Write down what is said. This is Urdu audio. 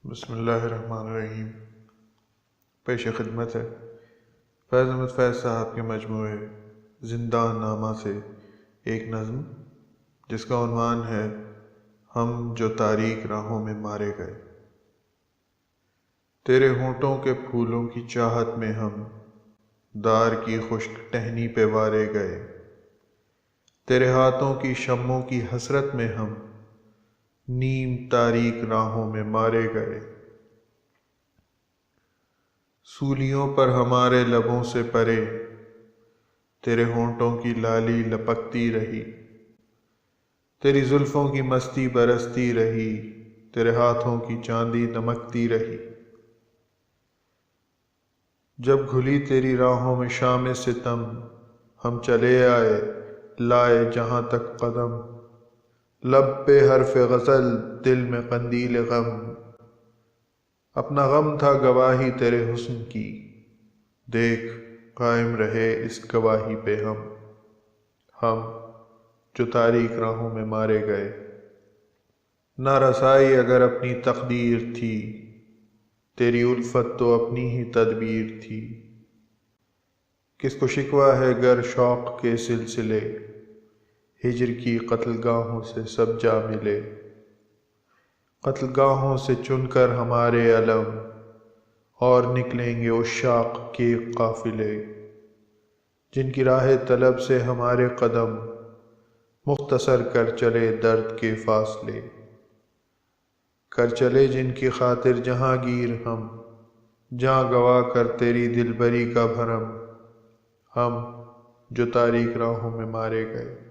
بسم اللہ الرحمن الرحیم۔ پیش خدمت ہے فیض احمد فیض صاحب کے مجموعے زندان نامہ سے ایک نظم جس کا عنوان ہے ہم جو تاریک راہوں میں مارے گئے۔ تیرے ہونٹوں کے پھولوں کی چاہت میں ہم دار کی خشک ٹہنی پہ وارے گئے، تیرے ہاتھوں کی شموں کی حسرت میں ہم نیم تاریک راہوں میں مارے گئے۔ سولیوں پر ہمارے لبوں سے پرے تیرے ہونٹوں کی لالی لپکتی رہی، تیری زلفوں کی مستی برستی رہی، تیرے ہاتھوں کی چاندی دمکتی رہی۔ جب گھلی تیری راہوں میں شام ستم، ہم چلے آئے لائے جہاں تک قدم، لب پہ حرف غزل دل میں قندیل غم، اپنا غم تھا گواہی تیرے حسن کی، دیکھ قائم رہے اس گواہی پہ ہم جو تاریک راہوں میں مارے گئے۔ نہ رسائی اگر اپنی تقدیر تھی، تیری الفت تو اپنی ہی تدبیر تھی۔ کس کو شکوہ ہے گر شوق کے سلسلے، ہجر کی قتل گاہوں سے سب جا ملے، قتل گاہوں سے چن کر ہمارے علم، اور نکلیں گے عشاق کے قافلے، جن کی راہ طلب سے ہمارے قدم، مختصر کر چلے درد کے فاصلے، کر چلے جن کی خاطر جہانگیر ہم، جاں گوا کر تیری دلبری کا بھرم، ہم جو تاریک راہوں میں مارے گئے۔